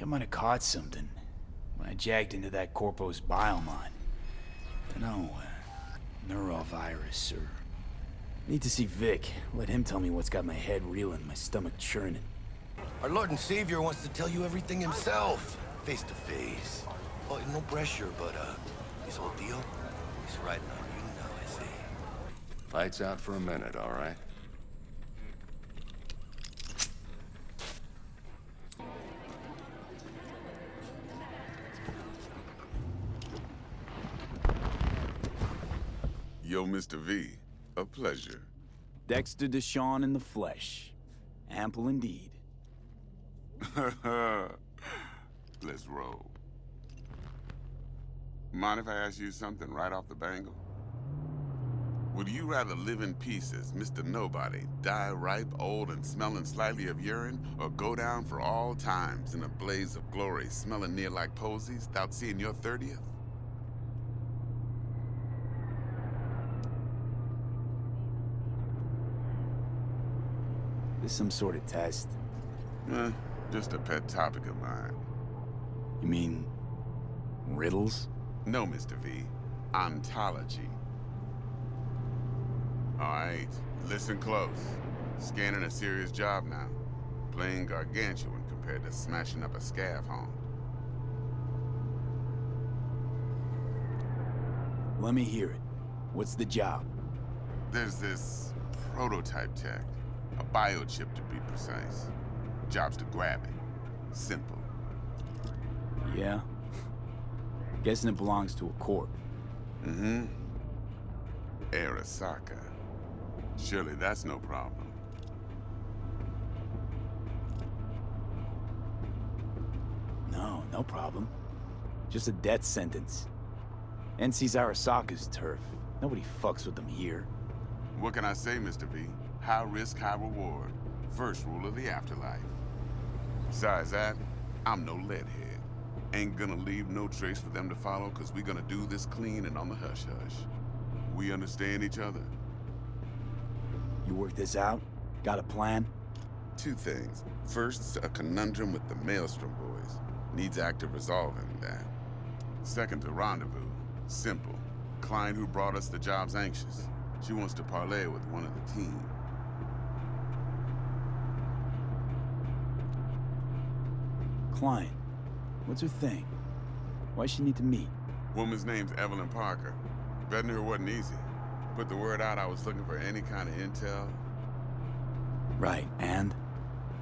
I might have caught something when I jacked into that Corpo's biomine. Dunno, neurovirus or... Need to see Vic. Let him tell me what's got my head reeling, my stomach churning. Our Lord and Savior wants to tell you everything himself, face to face. Oh, no pressure, but this whole deal, he's riding on you now, I see. Lights out for a minute, all right? Yo, Mr. V, a pleasure. Dexter Deshawn in the flesh. Ample indeed. Let's roll. Mind if I ask you something right off the bangle? Would you rather live in pieces, Mr. Nobody, die ripe, old, and smelling slightly of urine, or go down for all times in a blaze of glory, smelling near like posies, without seeing your 30th? This some sort of test? Just a pet topic of mine. You mean... riddles? No, Mr. V. Ontology. Alright, listen close. Scanning a serious job now. Playing gargantuan compared to smashing up a scav home. Let me hear it. What's the job? There's this prototype tech. A biochip, to be precise. Job's to grab it. Simple. Yeah? Guessing it belongs to a corp. Mm-hmm. Arasaka. Surely that's no problem. No problem. Just a death sentence. NC's Arasaka's turf. Nobody fucks with them here. What can I say, Mr. V? High risk, high reward. First rule of the afterlife. Besides that, I'm no leadhead. Ain't gonna leave no trace for them to follow, cause we gonna do this clean and on the hush-hush. We understand each other? You work this out? Got a plan? Two things. First, a conundrum with the Maelstrom boys. Needs active resolving that. Second, a rendezvous. Simple. Client who brought us the job's anxious. She wants to parlay with one of the team. Client. What's her thing? Why's she need to meet? Woman's name's Evelyn Parker. Vetting her wasn't easy. Put the word out I was looking for any kind of intel. Right, and?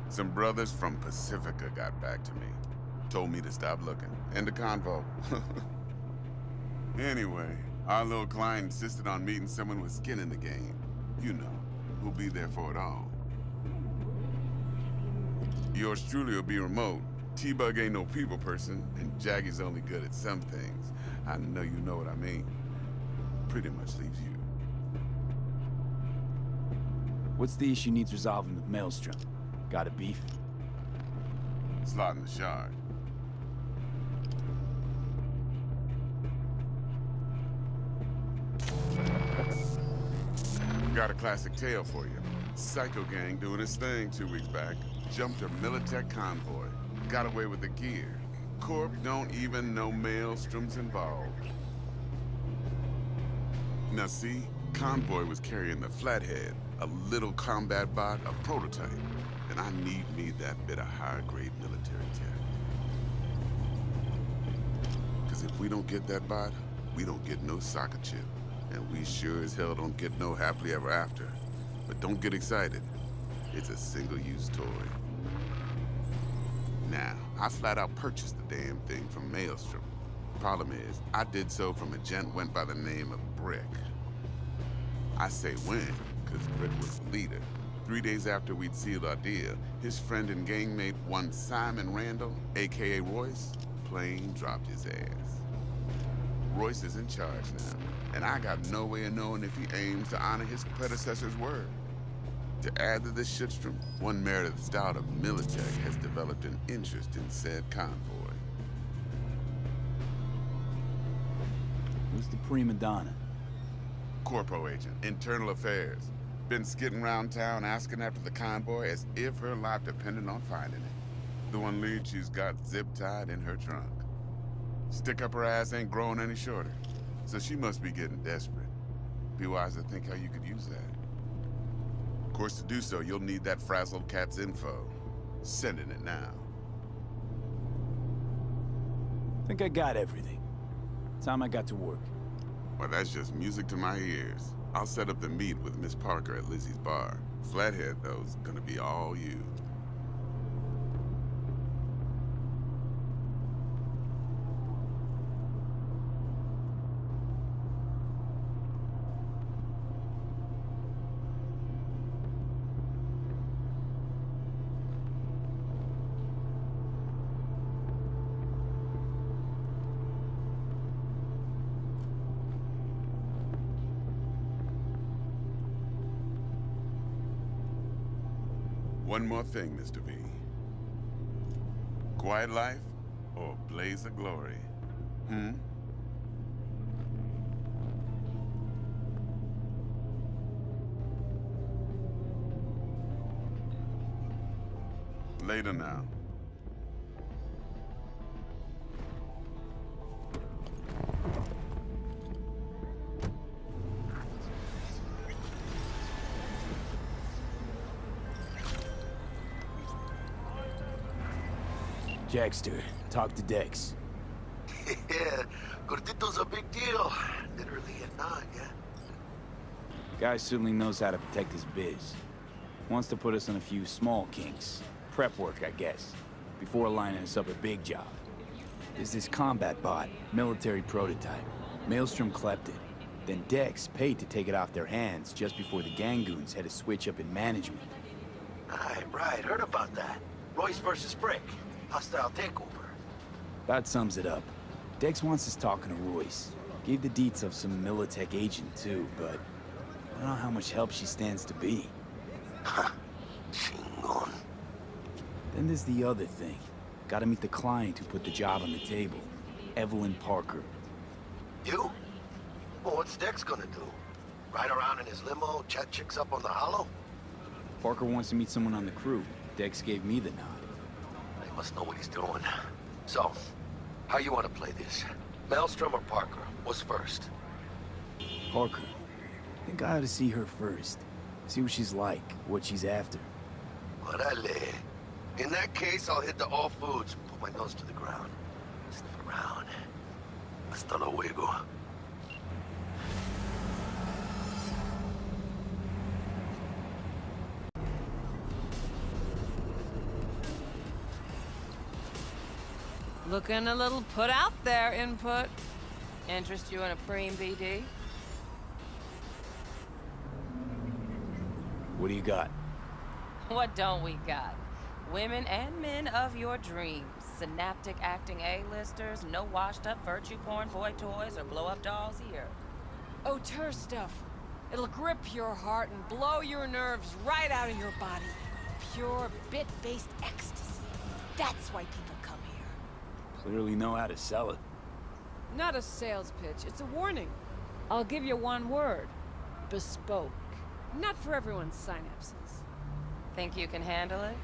Some brothers from Pacifica got back to me. Told me to stop looking. End of convo. Anyway, our little client insisted on meeting someone with skin in the game. You know, who'll be there for it all. Yours truly will be remote. T-Bug ain't no people person, and Jaggy's only good at some things. I know you know what I mean. Pretty much leaves you. What's the issue needs resolving with Maelstrom? Got a beef? Slot in the shard. Got a classic tale for you. Psycho gang doing his thing 2 weeks back. Jumped a Militech convoy. Got away with the gear. Corp don't even know Maelstrom's involved. Now see, convoy was carrying the Flathead, a little combat bot, a prototype. And I need me that bit of higher-grade military tech. Because if we don't get that bot, we don't get no soccer chip. And we sure as hell don't get no happily ever after. But don't get excited. It's a single-use toy. Now, I flat out purchased the damn thing from Maelstrom. Problem is, I did so from a gent went by the name of Brick. I say when, because Brick was the leader. 3 days after we'd sealed our deal, his friend and gangmate, one Simon Randall, aka Royce, plain dropped his ass. Royce is in charge now, and I got no way of knowing if he aims to honor his predecessor's word. To add to this shitstrom, one Meredith Stout of Militech has developed an interest in said convoy. Who's the prima donna? Corpo agent, internal affairs. Been skidding around town asking after the convoy as if her life depended on finding it. The one lead she's got zip-tied in her trunk. Stick up her ass ain't growing any shorter, so she must be getting desperate. Be wise to think how you could use that. Of course, to do so, you'll need that frazzled cat's info. Sending it now. Think I got everything. Time I got to work. Well, that's just music to my ears. I'll set up the meet with Miss Parker at Lizzie's bar. Flathead, though, is gonna be all you. One more thing, Mr. V. Quiet life or blaze of glory? Later now. Dexter, talk to Dex. Yeah, Gordito's a big deal. Literally at 9, yeah? Guy certainly knows how to protect his biz. Wants to put us on a few small kinks. Prep work, I guess. Before lining us up a big job. There's this combat bot, military prototype. Maelstrom clept it. Then Dex paid to take it off their hands just before the Gangoons had a switch up in management. Right, heard about that. Royce versus Brick. Hostile takeover. That sums it up. Dex wants us talking to Royce. Gave the deets of some Militech agent too, but I don't know how much help she stands to be. Chingon. Then there's the other thing. Gotta meet the client who put the job on the table. Evelyn Parker. You? Well, what's Dex gonna do? Ride around in his limo, chat chicks up on the hollow? Parker wants to meet someone on the crew. Dex gave me the nod. He must know what he's doing. So, how you want to play this? Maelstrom or Parker? What's first? Parker. I think I ought to see her first. See what she's like, what she's after. Orale. In that case, I'll hit the all foods, put my nose to the ground. Sniff around. Hasta luego. Looking a little put out there, Input. Interest you in a preem BD? What do you got? What don't we got? Women and men of your dreams. Synaptic acting A-listers, no washed-up virtue porn boy toys or blow-up dolls here. Auteur stuff. It'll grip your heart and blow your nerves right out of your body. Pure bit-based ecstasy. That's why people come here. Clearly know how to sell it. Not a sales pitch, it's a warning. I'll give you one word. Bespoke. Not for everyone's synapses. Think you can handle it?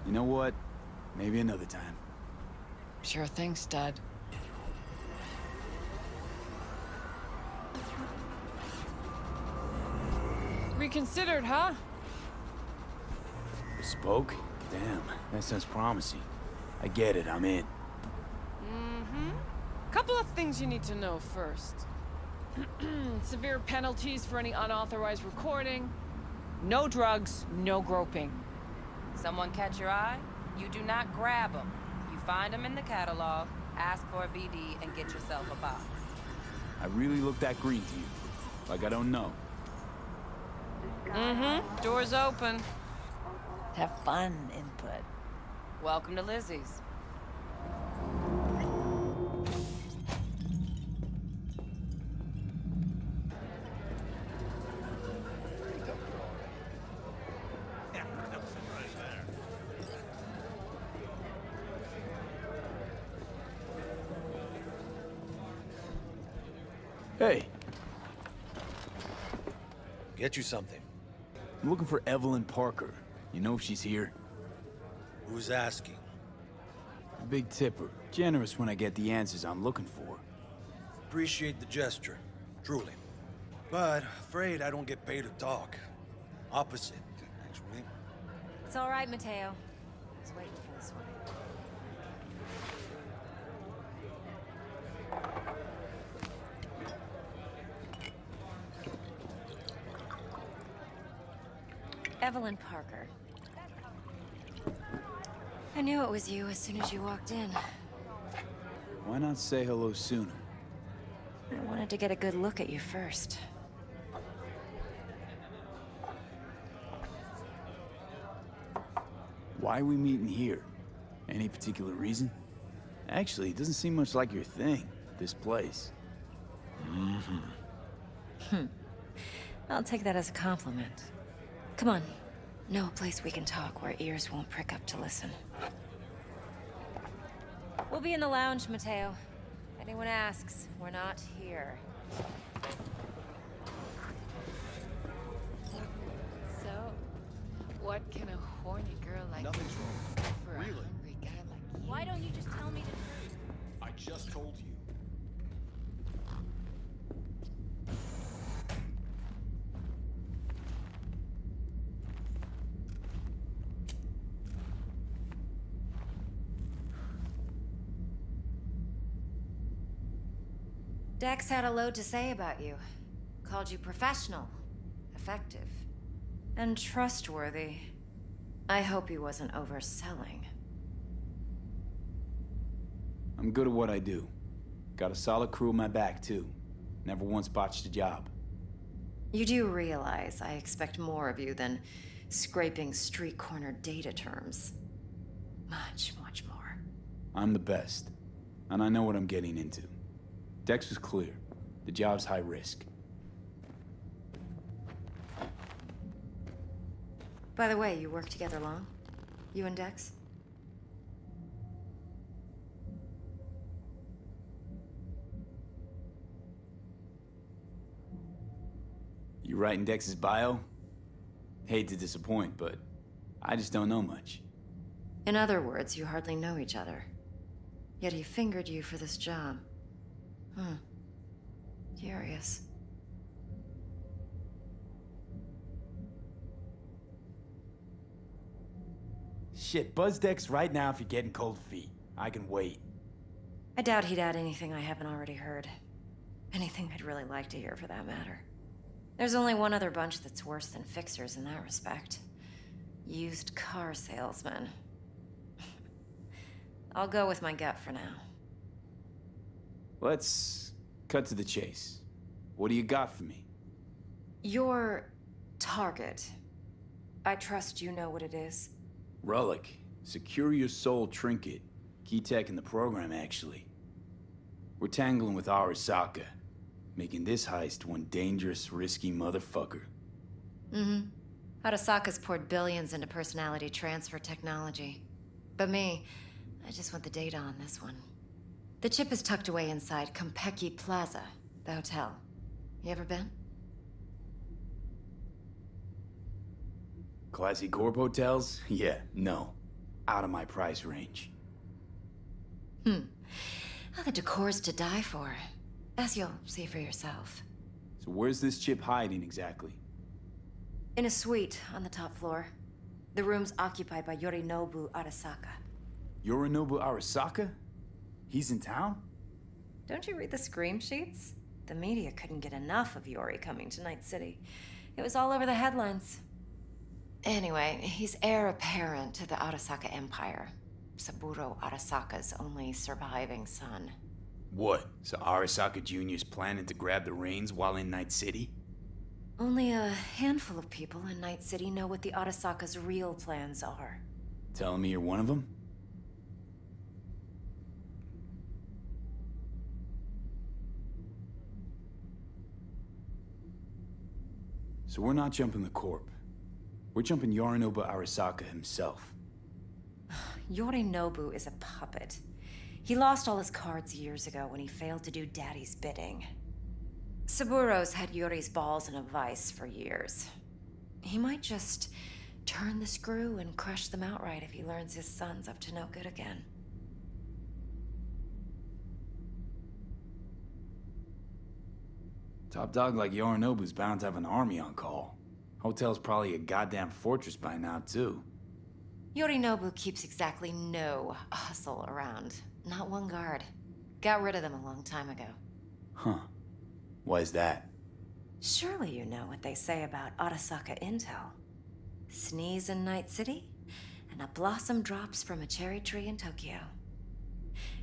You know what? Maybe another time. Sure thing, stud. Reconsidered, huh? Bespoke? Damn, that sounds promising. I get it, I'm in. Couple of things you need to know first. Severe penalties for any unauthorized recording. No drugs, no groping. Someone catch your eye? You do not grab them. You find them in the catalog, ask for a BD, and get yourself a box. I really look that green to you. Like I don't know. Door's open. Have fun, Input. Welcome to Lizzie's. Hey, Get you something. I'm looking for Evelyn Parker. You know if she's here? Who's asking? Big tipper. Generous when I get the answers I'm looking for. Appreciate the gesture, truly. But afraid I don't get paid to talk. Opposite, actually. It's all right, Mateo. I was waiting for this one. Evelyn Parker. I knew it was you as soon as you walked in. Why not say hello sooner? I wanted to get a good look at you first. Why are we meeting here? Any particular reason? Actually, it doesn't seem much like your thing, this place. I'll take that as a compliment. Come on. Know a place we can talk where ears won't prick up to listen. We'll be in the lounge, Mateo. If anyone asks, we're not here. So, what can a horny girl like Nothing's wrong. for a hungry guy like you? Why don't you just tell me the truth? I just told you. Dex had a load to say about you. Called you professional, effective, and trustworthy. I hope he wasn't overselling. I'm good at what I do. Got a solid crew on my back, too. Never once botched a job. You do realize I expect more of you than scraping street corner data terms. Much, much more. I'm the best, and I know what I'm getting into. Dex was clear. The job's high risk. By the way, you work together long? You and Dex? You writing Dex's bio? Hate to disappoint, but I just don't know much. In other words, you hardly know each other. Yet he fingered you for this job. Curious. Shit, buzz Dex right now if you're getting cold feet. I can wait. I doubt he'd add anything I haven't already heard. Anything I'd really like to hear, for that matter. There's only one other bunch that's worse than fixers in that respect. Used car salesmen. I'll go with my gut for now. Let's cut to the chase. What do you got for me? Your target. I trust you know what it is. Relic. Secure your soul trinket. Key tech in the program, actually. We're tangling with Arasaka, making this heist one dangerous, risky motherfucker. Arasaka's poured billions into personality transfer technology. But me, I just want the data on this one. The chip is tucked away inside Kanpeki Plaza, the hotel. You ever been? Classy corp hotels? Yeah, no. Out of my price range. Oh, the decor's to die for. As you'll see for yourself. So where's this chip hiding exactly? In a suite on the top floor. The room's occupied by Yorinobu Arasaka. Yorinobu Arasaka? He's in town? Don't you read the scream sheets? The media couldn't get enough of Yori coming to Night City. It was all over the headlines. Anyway, he's heir apparent to the Arasaka Empire. Saburo Arasaka's only surviving son. What? So Arasaka Jr.'s planning to grab the reins while in Night City? Only a handful of people in Night City know what the Arasaka's real plans are. Telling me you're one of them? So we're not jumping the Corp. We're jumping Yorinobu Arasaka himself. Yorinobu is a puppet. He lost all his cards years ago when he failed to do Daddy's bidding. Saburo's had Yori's balls in a vice for years. He might just turn the screw and crush them outright if he learns his son's up to no good again. Top dog like Yorinobu's bound to have an army on call. Hotel's probably a goddamn fortress by now, too. Yorinobu keeps exactly no hustle around. Not one guard. Got rid of them a long time ago. Huh. Why is that? Surely you know what they say about Arasaka intel. Sneeze in Night City, and a blossom drops from a cherry tree in Tokyo.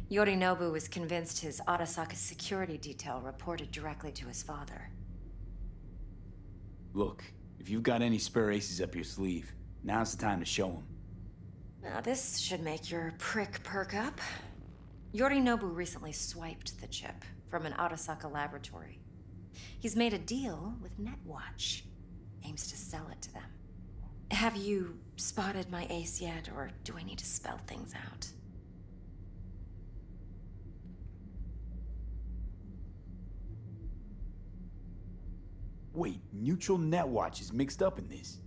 Yorinobu was convinced his Arasaka security detail reported directly to his father. Look, if you've got any spare aces up your sleeve, now's the time to show them. Now this should make your prick perk up. Yorinobu recently swiped the chip from an Arasaka laboratory. He's made a deal with Netwatch. Aims to sell it to them. Have you spotted my ace yet, or do I need to spell things out? Wait, Neutral Netwatch is mixed up in this.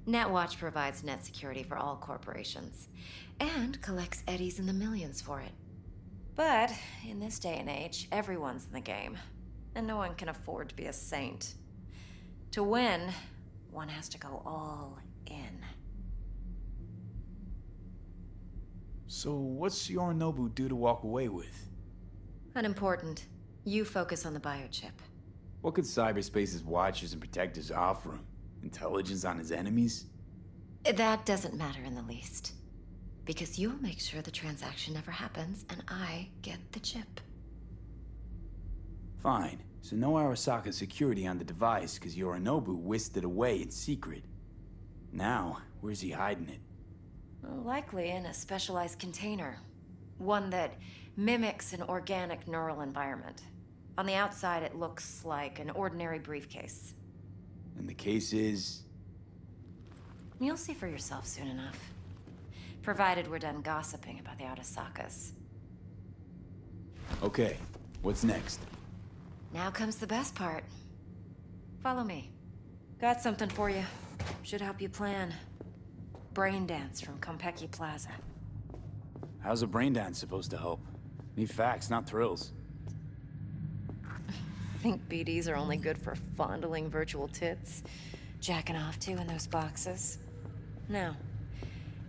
Netwatch provides net security for all corporations, and collects eddies in the millions for it. But in this day and age, everyone's in the game, and no one can afford to be a saint. To win, one has to go all in. So what's Yorinobu due to walk away with? Unimportant. You focus on the biochip. What could cyberspace's watchers and protectors offer him? Intelligence on his enemies? That doesn't matter in the least. Because you'll make sure the transaction never happens, and I get the chip. Fine. So no Arasaka security on the device, because Yorinobu whisked it away in secret. Now, where's he hiding it? Well, likely in a specialized container. One that mimics an organic neural environment. On the outside, it looks like an ordinary briefcase. And the case is... You'll see for yourself soon enough. Provided we're done gossiping about the Arasakas. Okay, what's next? Now comes the best part. Follow me. Got something for you. Should help you plan. Braindance from Kanpeki Plaza. How's a braindance supposed to help? Need facts, not thrills. Think BDs are only good for fondling virtual tits? Jacking off to in those boxes? No.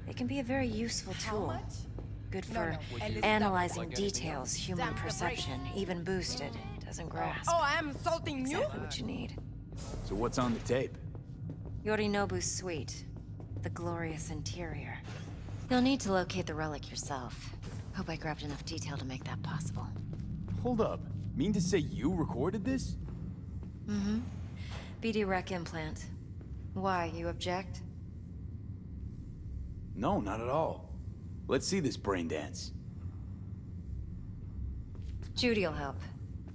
They can be a very useful tool. Good for analyzing details, human perception, even boosted. Doesn't grasp. Oh, I'm insulting you? Exactly what you need. So what's on the tape? Yorinobu's suite. The glorious interior. You'll need to locate the relic yourself. Hope I grabbed enough detail to make that possible. Hold up. Mean to say you recorded this? Mm-hmm. BD rec implant. Why, you object? No, not at all. Let's see this braindance. Judy'll help.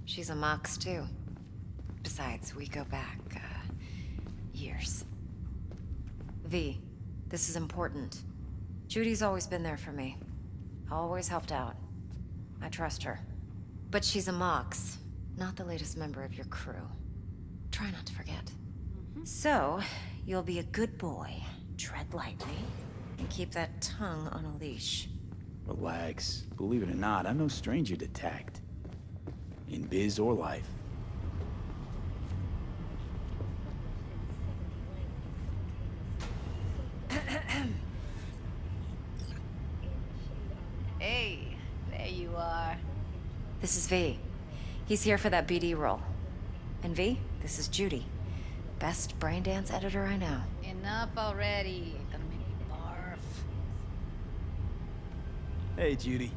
She's a Mox, too. Besides, we go back, years. V, this is important. Judy's always been there for me. Always helped out. I trust her. But she's a Mox, not the latest member of your crew. Try not to forget. So, you'll be a good boy, tread lightly, and keep that tongue on a leash. Relax. Believe it or not, I'm no stranger to tact. In biz or life. Hey, there you are. This is V. He's here for that BD role. And V, this is Judy. Best Braindance editor I know. Enough already. You're gonna make me barf. Hey, Judy.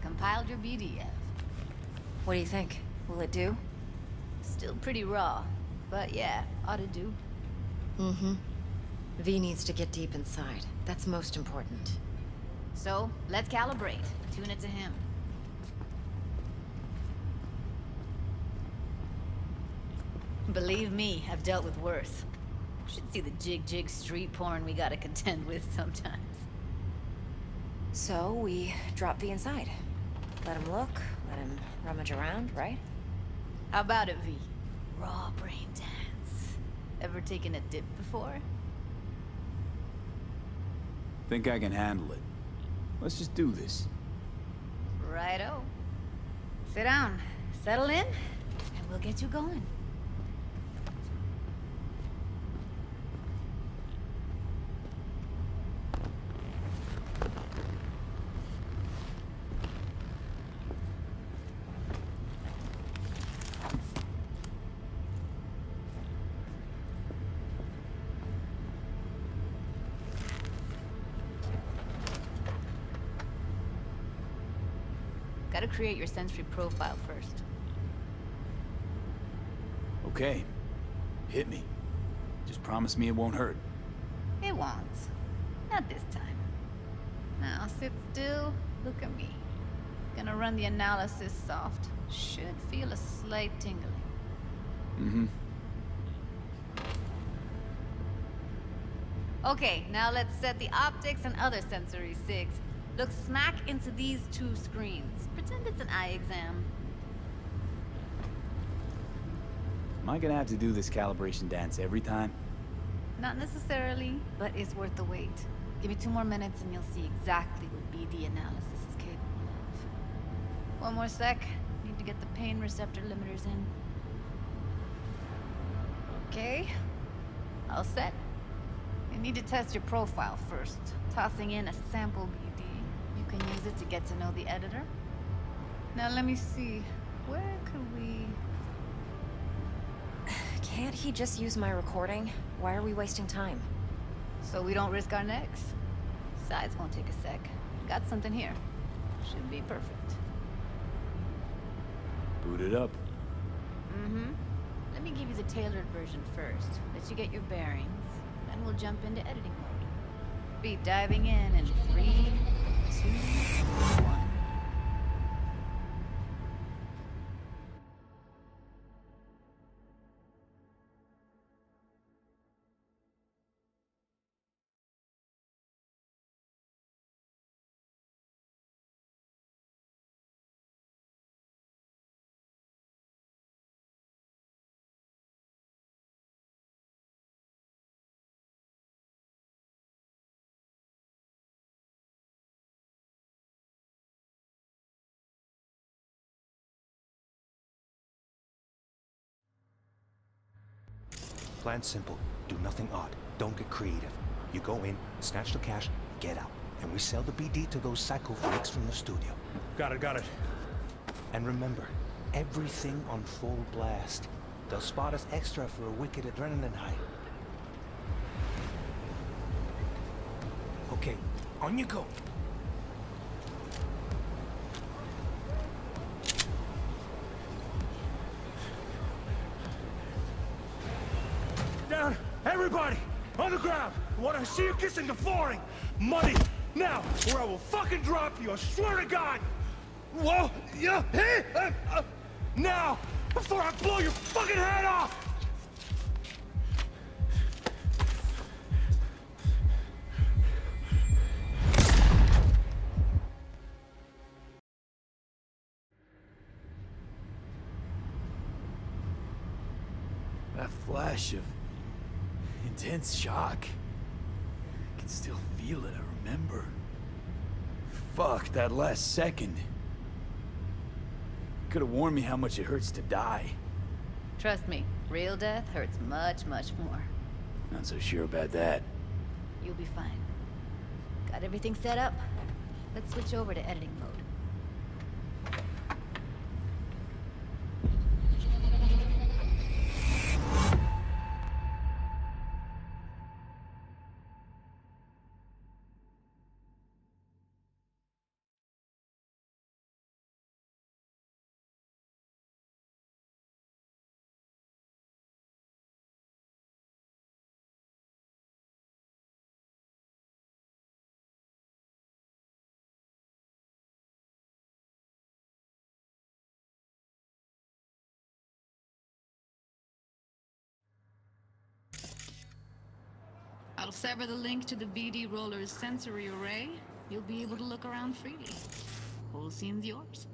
Compiled your BDF. What do you think? Will it do? Still pretty raw, but yeah, ought to do. Mm-hmm. V needs to get deep inside. That's most important. So, let's calibrate. Tune it to him. Believe me, I've dealt with worse. Should see the jig street porn we gotta contend with sometimes. So, we drop V inside. Let him look, let him rummage around, right? How about it, V? Raw brain dance. Ever taken a dip before? Think I can handle it. Let's just do this. Righto. Sit down, settle in, and we'll get you going. Gotta create your sensory profile first. Okay. Hit me. Just promise me it won't hurt. It won't. Not this time. Now sit still, look at me. Gonna run the analysis soft. Should feel a slight tingling. Mm-hmm. Okay, now let's set the optics and other sensory sigs. Look smack into these two screens. Pretend it's an eye exam. Am I gonna have to do this calibration dance every time? Not necessarily, but it's worth the wait. Give me 2 more minutes and you'll see exactly what BD analysis is capable of. 1 more sec. Need to get the pain receptor limiters in. Okay. All set. You need to test your profile first. Tossing in a sample BD. You can use it to get to know the editor. Now let me see. Where could we... Can't he just use my recording? Why are we wasting time? So we don't risk our necks. Sides won't take a sec. Got something here. Should be perfect. Boot it up. Mm-hmm. Let me give you the tailored version first. Let you get your bearings. Then we'll jump into editing mode. Be diving in 3, 2, 1. Plan simple. Do nothing odd. Don't get creative. You go in, snatch the cash, get out. And we sell the BD to those psycho freaks from the studio. Got it. And remember, everything on full blast. They'll spot us extra for a wicked adrenaline high. Okay, on you go. Down! Everybody! On the ground! I want to see you kissing the flooring! Money! Now! Or I will fucking drop you! I swear to God! Whoa! Yeah! Hey! Now! Before I blow your fucking head off! That flash of intense shock. I can still feel it, I remember. Fuck, that last second. Could have warned me how much it hurts to die. Trust me, real death hurts much, much more. Not so sure about that. You'll be fine. Got everything set up? Let's switch over to editing mode. I'll sever the link to the BD Roller's sensory array. You'll be able to look around freely. Whole scene's yours.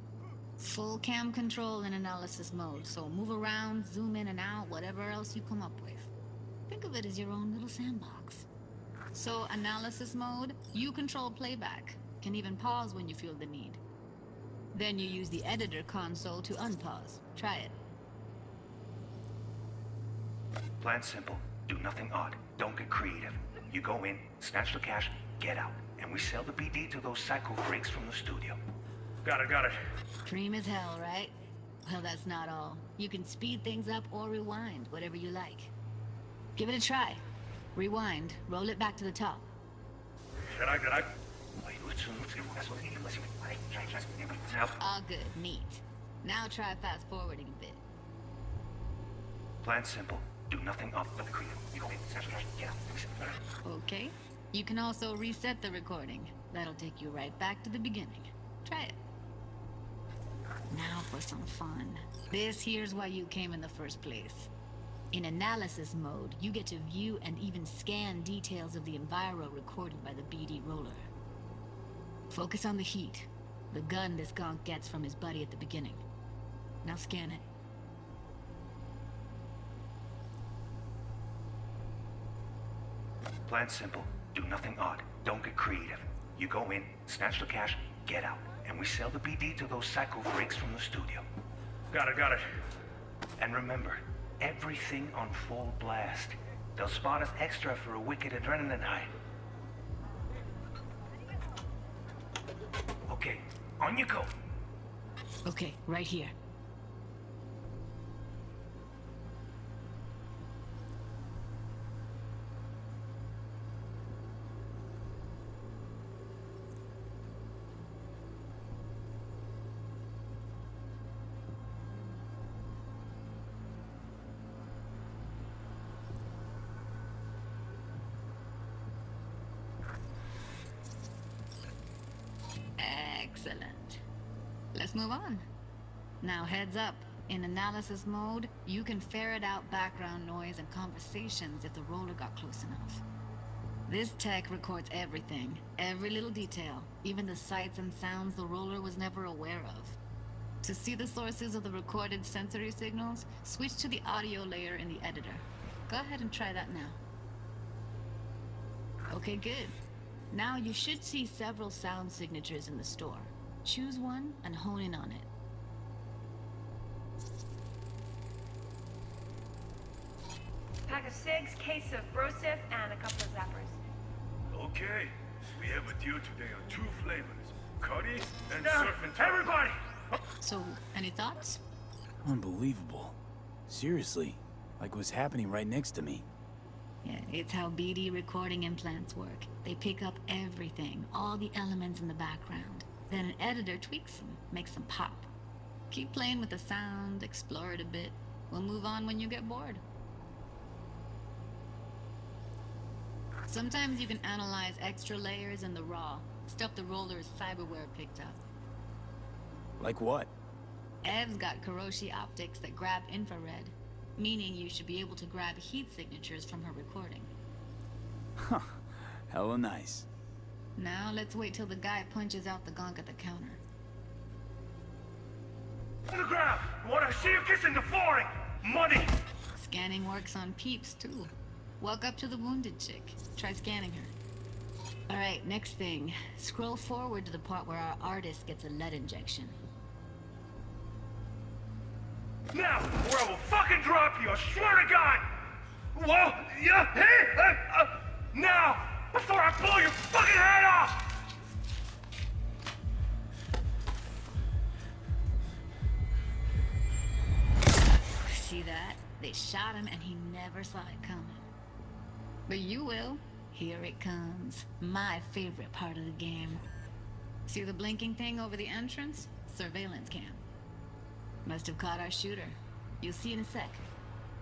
Full cam control in analysis mode, so move around, zoom in and out, whatever else you come up with. Think of it as your own little sandbox. So, analysis mode, you control playback. Can even pause when you feel the need. Then you use the editor console to unpause. Try it. Plan simple. Do nothing odd. Don't get creative. You go in, snatch the cash, get out. And we sell the BD to those psycho freaks from the studio. Got it. Cream as hell, right? Well, that's not all. You can speed things up or rewind, whatever you like. Give it a try. Rewind, roll it back to the top. Can I? All good, neat. Now try fast forwarding a bit. Plan simple. Do nothing odd. Don't get creative. You go in, snatch the cash, get out. Okay. You can also reset the recording. That'll take you right back to the beginning. Try it. Now for some fun. This here's why you came in the first place. In analysis mode, you get to view and even scan details of the enviro recorded by the BD roller. Focus on the heat, the gun this gonk gets from his buddy at the beginning. Now scan it. Plan simple. Do nothing odd. Don't get creative. You go in, snatch the cash, get out. And we sell the BD to those psycho freaks from the studio. Got it. And remember, everything on full blast. They'll spot us extra for a wicked adrenaline high. Okay, on you go. Okay, right here. Excellent. Let's move on. Now heads up. In analysis mode, you can ferret out background noise and conversations if the roller got close enough. This tech records everything, every little detail, even the sights and sounds the roller was never aware of. To see the sources of the recorded sensory signals, switch to the audio layer in the editor. Go ahead and try that now. Okay, good. Now you should see several sound signatures in the store. Choose one and hone in on it. Pack of cigs, case of brosif, and a couple of zappers. Okay, we have a deal today on 2 flavors, Cuddy and Surf and Turf. Everybody! So, any thoughts? Unbelievable. Seriously, like what's happening right next to me. Yeah, it's how BD recording implants work. They pick up everything, all the elements in the background. Then an editor tweaks them, makes them pop. Keep playing with the sound, explore it a bit. We'll move on when you get bored. Sometimes you can analyze extra layers in the raw, stuff the roller's cyberware picked up. Like what? Ev's got Kiroshi optics that grab infrared, meaning you should be able to grab heat signatures from her recording. Huh. Hella nice. Now let's wait till the guy punches out the gonk at the counter. On the ground! I want to see you kissing the flooring! Money! Scanning works on peeps, too. Walk up to the wounded chick. Try scanning her. Alright, next thing. Scroll forward to the part where our artist gets a lead injection. Now, or I will fucking drop you, I swear to God! Whoa! Yeah! Hey! Now! Before I blow your fucking head off! See that? They shot him and he never saw it coming. But you will. Here it comes. My favorite part of the game. See the blinking thing over the entrance? Surveillance cam. Must have caught our shooter. You'll see in a sec.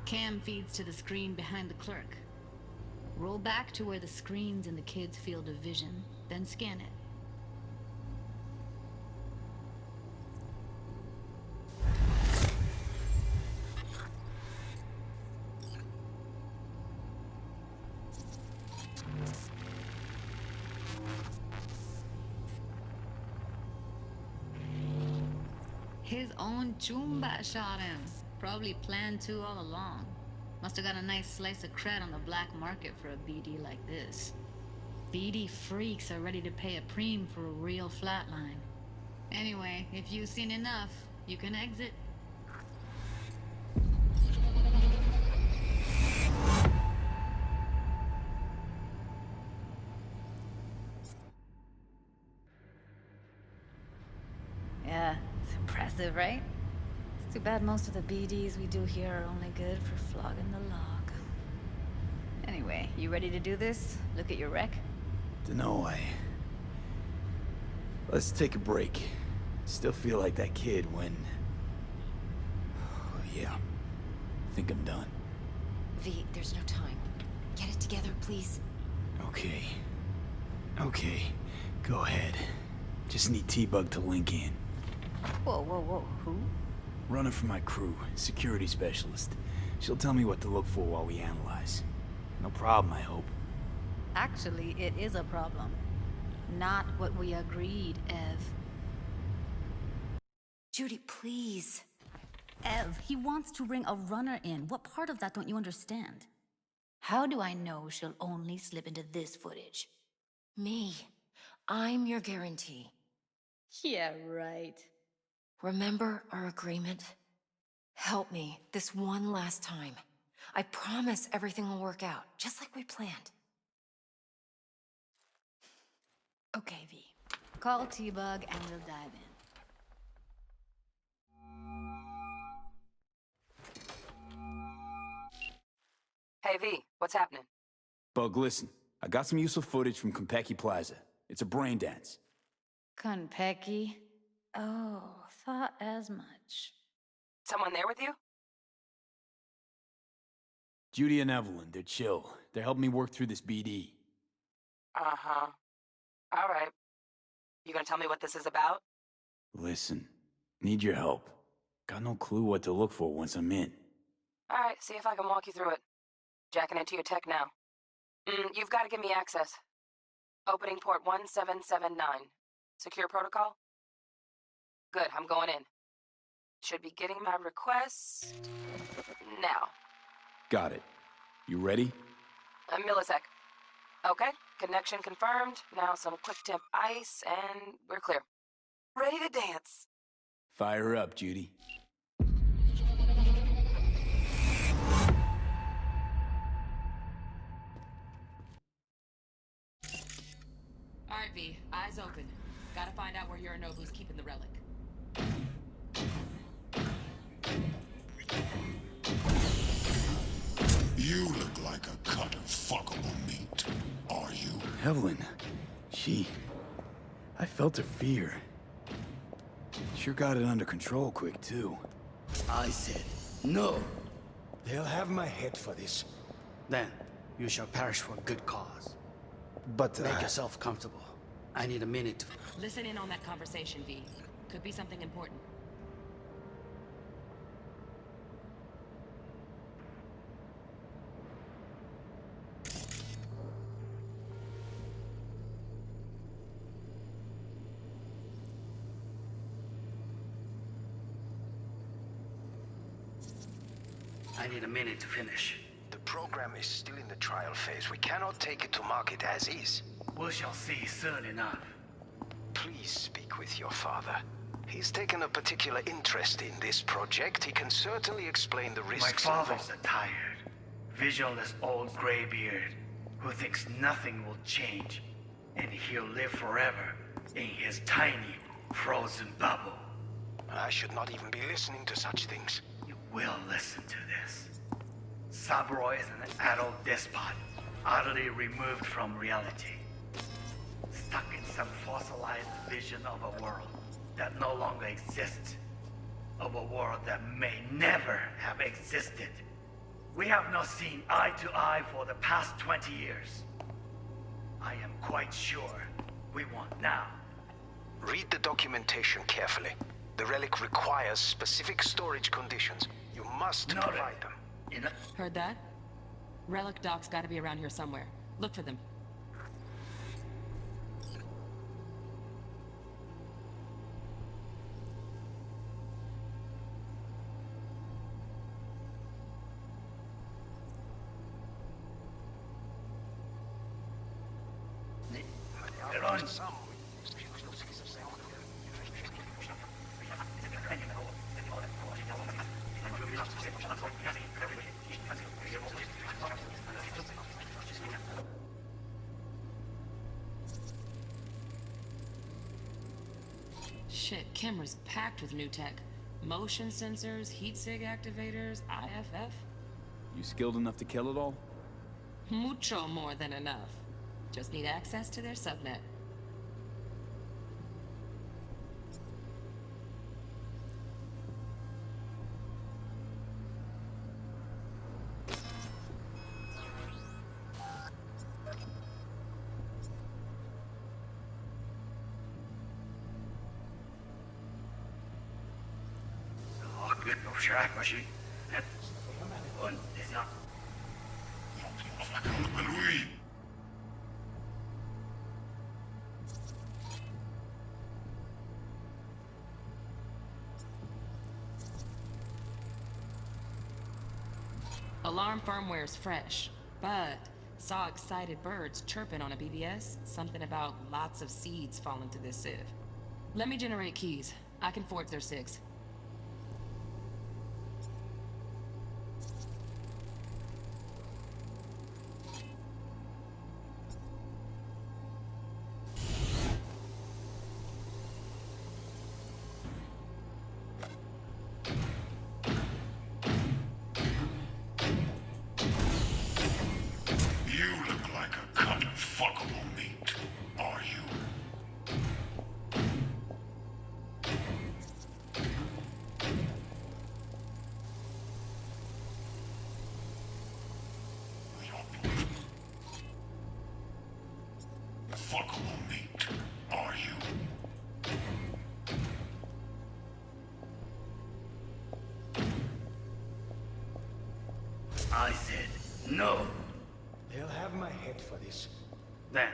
Cam feeds to the screen behind the clerk. Roll back to where the screen's in the kid's field of vision, then scan it. His own Chumba shot him. Probably planned to all along. Must have got a nice slice of cred on the black market for a BD like this. BD freaks are ready to pay a preem for a real flatline. Anyway, if you've seen enough, you can exit. Yeah, it's impressive, right? It's too bad most of the BDs we do here are only good for flogging the log. Anyway, you ready to do this? Look at your wreck? Dunno, Let's take a break. Still feel like that kid when... Yeah. I think I'm done. V, there's no time. Get it together, please. Okay. Okay. Go ahead. Just need T-Bug to link in. Whoa. Who? Runner for my crew. Security specialist. She'll tell me what to look for while we analyze. No problem, I hope. Actually, it is a problem. Not what we agreed, Ev. Judy, please. Ev, he wants to bring a runner in. What part of that don't you understand? How do I know she'll only slip into this footage? Me. I'm your guarantee. Yeah, right. Remember our agreement? Help me this one last time. I promise everything will work out, just like we planned. Okay, V. Call T-Bug and we'll dive in. Hey, V, what's happening? Bug, listen. I got some useful footage from Kanpeki Plaza. It's a brain dance. Kanpeki? Oh, thought as much. Someone there with you? Judy and Evelyn, they're chill. They're helping me work through this BD. Uh-huh. All right. You gonna tell me what this is about? Listen, need your help. Got no clue what to look for once I'm in. All right, see if I can walk you through it. Jacking into your tech now. You've got to give me access. Opening port 1779. Secure protocol? Good, I'm going in. Should be getting my request now. Got it. You ready? A millisec. Okay, connection confirmed. Now some quick temp ice, and we're clear. Ready to dance. Fire up, Judy. All right, V, eyes open. Gotta find out where Yorinobu's keeping the relic. You look like a cut of fuckable meat, are you? Evelyn, I felt her fear. Sure got it under control quick, too. I said, no. They'll have my head for this. Then, you shall perish for a good cause. But, make yourself comfortable. I need a minute to... Listen in on that conversation, V. Could be something important. I need a minute to finish. The program is still in the trial phase. We cannot take it to market as is. We shall see soon enough. Please speak with your father. He's taken a particular interest in this project. He can certainly explain the risks. My father's a tired, visionless old graybeard who thinks nothing will change, and he'll live forever in his tiny, frozen bubble. I should not even be listening to such things. You will listen to this. Saburo is an adult despot, utterly removed from reality. Stuck in some fossilized vision of a world that no longer exists. Of a world that may never have existed. We have not seen eye to eye for the past 20 years. I am quite sure we want now. Read the documentation carefully. The relic requires specific storage conditions. You must provide them. Heard that? Relic docs gotta be around here somewhere. Look for them. on. Shit, camera's packed with new tech. Motion sensors, heat sig activators, IFF. You skilled enough to kill it all? Mucho more than enough. Just need access to their subnet. Alarm firmware's fresh, but saw excited birds chirping on a BBS. Something about lots of seeds falling to this sieve. Let me generate keys. I can forge their SIGs. You look like a cut of fuckable meat, are you? Fuckable meat, are you? I said no. They'll have my head for this. Then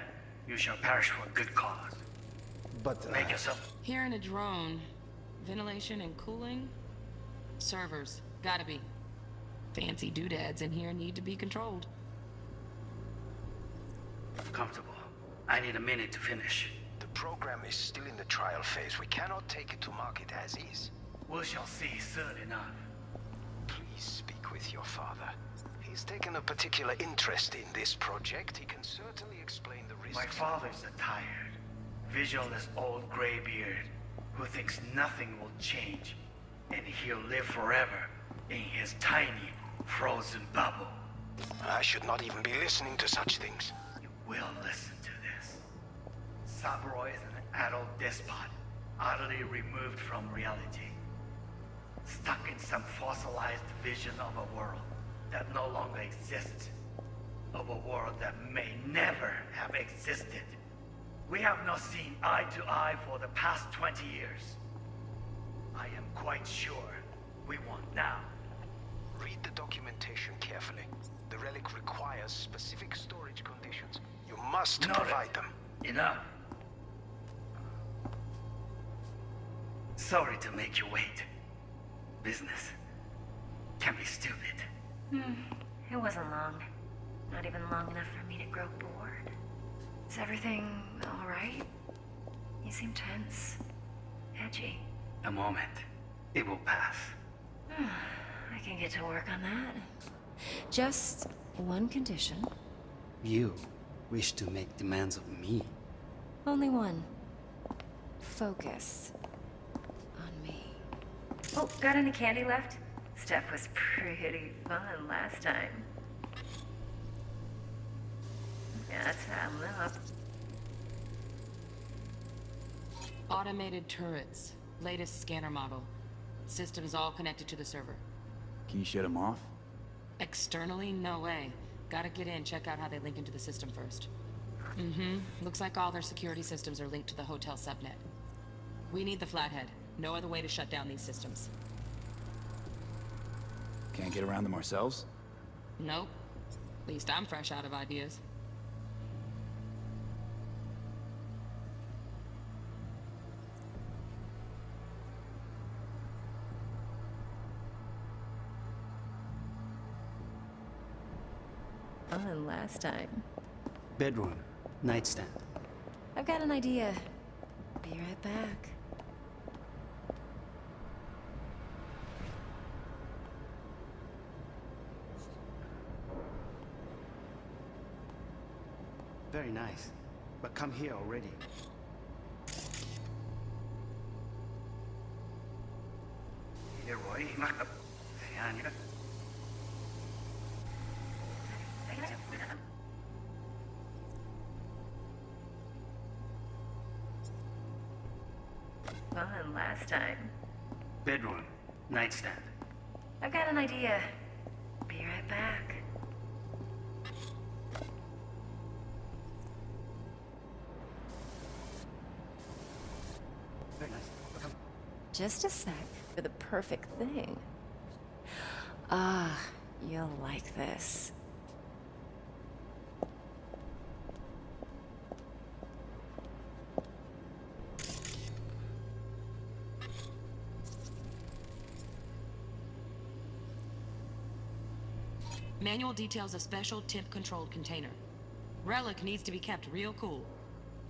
you shall perish for a good cause. But, Make yourself. Here in a drone, ventilation and cooling? Servers, gotta be. Fancy doodads in here need to be controlled. Comfortable. I need a minute to finish. The program is still in the trial phase. We cannot take it to market as is. We shall see soon enough. Please speak with your father. He's taken a particular interest in this project. He can certainly explain the risks. My father's a tired, visionless old graybeard who thinks nothing will change, and he'll live forever in his tiny, frozen bubble. I should not even be listening to such things. You will listen to this. Saburo is an adult despot, utterly removed from reality. Stuck in some fossilized vision of a world that no longer exists. Of a world that may never have existed. We have not seen eye to eye for the past 20 years. I am quite sure we want now. Read the documentation carefully. The relic requires specific storage conditions. You must provide them. Enough. Sorry to make you wait. Business can be stupid. It wasn't long. Not even long enough for me to grow bored. Is everything all right? You seem tense. Edgy. A moment. It will pass. I can get to work on that. Just one condition. You wish to make demands of me. Only one. Focus on me. Oh, got any candy left? Stuff was pretty fun last time. Yeah, that's how I'm up. Automated turrets. Latest scanner model. Systems all connected to the server. Can you shut them off? Externally, no way. Gotta get in, check out how they link into the system first. Looks like all their security systems are linked to the hotel subnet. We need the flathead. No other way to shut down these systems. Can't get around them ourselves? Nope. At least I'm fresh out of ideas. Fun last time. Bedroom, nightstand. I've got an idea. Be right back. Very nice. But come here already. Roy, mắc nhá. Fun last time. Bedroom, nightstand. I've got an idea. Be right back. Very nice. But come. Just a sec for the perfect thing. Ah, you'll like this. Manual details a special temp-controlled container. Relic needs to be kept real cool.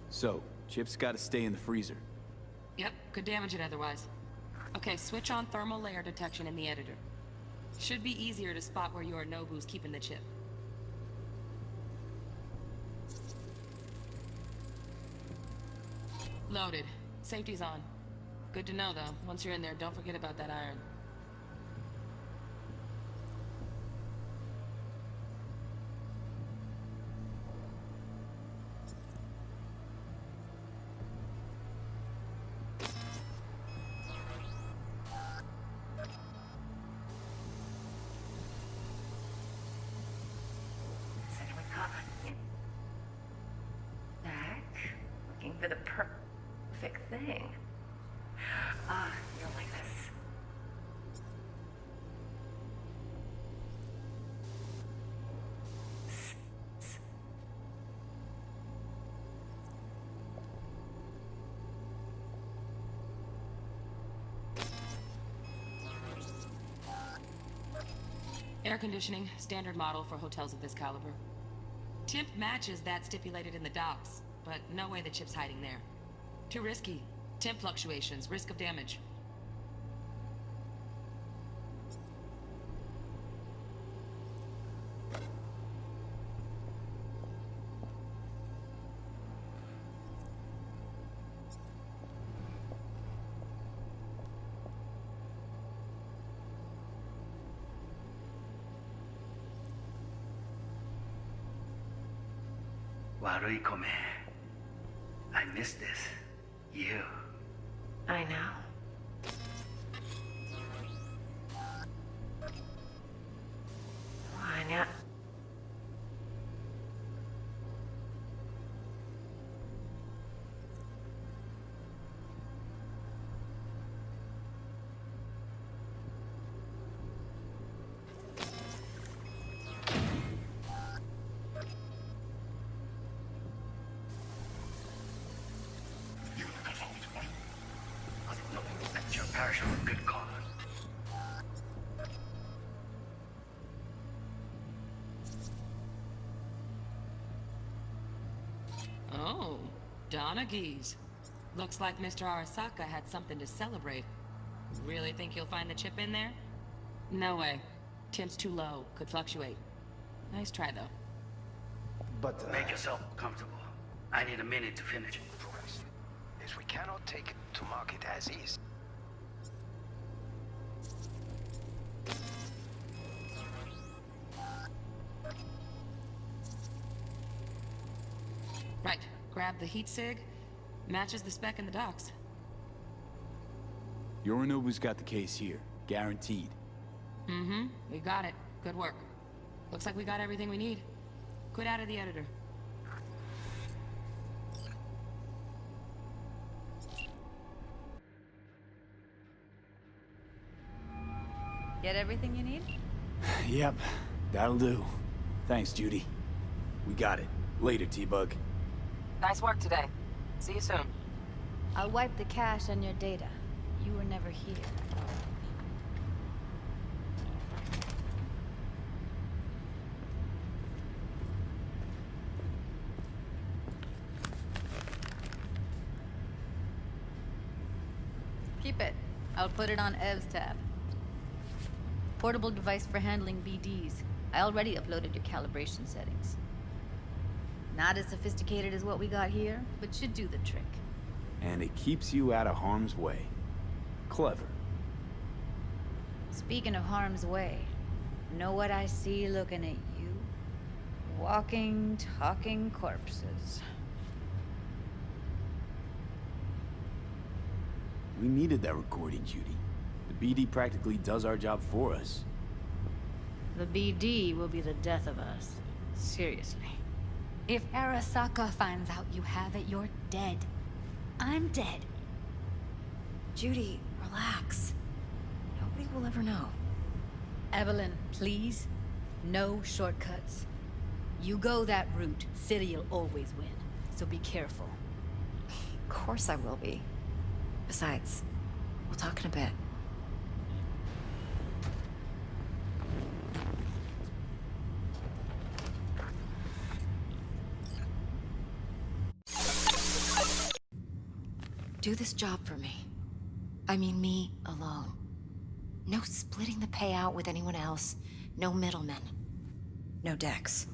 So, Chip's gotta stay in the freezer. Yep, could damage it otherwise. Okay, switch on thermal layer detection in the editor. Should be easier to spot where Yorinobu's keeping the chip. Loaded. Safety's on. Good to know, though. Once you're in there, don't forget about that iron. Looking for the perfect thing. Ah, you'll like this. Air conditioning, standard model for hotels of this caliber. Temp matches that stipulated in the docs, but no way the chip's hiding there. Too risky. Temp fluctuations, risk of damage. Warui kome. I miss this. You. I know. Why not? That's your parish of good cause. Oh, Donaghys. Looks like Mr. Arasaka had something to celebrate. Really think you'll find the chip in there? No way. Temp's too low. Could fluctuate. Nice try, though. But Make yourself comfortable. I need a minute to finish. Progress is we cannot take it to market as is. Right. Grab the heat sig. Matches the spec in the docs. Yorinobu's got the case here. Guaranteed. Mm-hmm. We got it. Good work. Looks like we got everything we need. Quit out of the editor. Get everything you need? Yep, that'll do. Thanks, Judy. We got it. Later, T-Bug. Nice work today. See you soon. I'll wipe the cache on your data. You were never here. I'll put it on Ev's tab. Portable device for handling BDs. I already uploaded your calibration settings. Not as sophisticated as what we got here, but should do the trick. And it keeps you out of harm's way. Clever. Speaking of harm's way, know what I see looking at you? Walking, talking corpses. We needed that recording, Judy. The BD practically does our job for us. The BD will be the death of us. Seriously. If Arasaka finds out you have it, you're dead. I'm dead. Judy, relax. Nobody will ever know. Evelyn, please. No shortcuts. You go that route, City'll always win. So be careful. Of course I will be. Besides, we'll talk in a bit. Do this job for me. I mean me alone. No splitting the payout with anyone else. No middlemen. No Dex.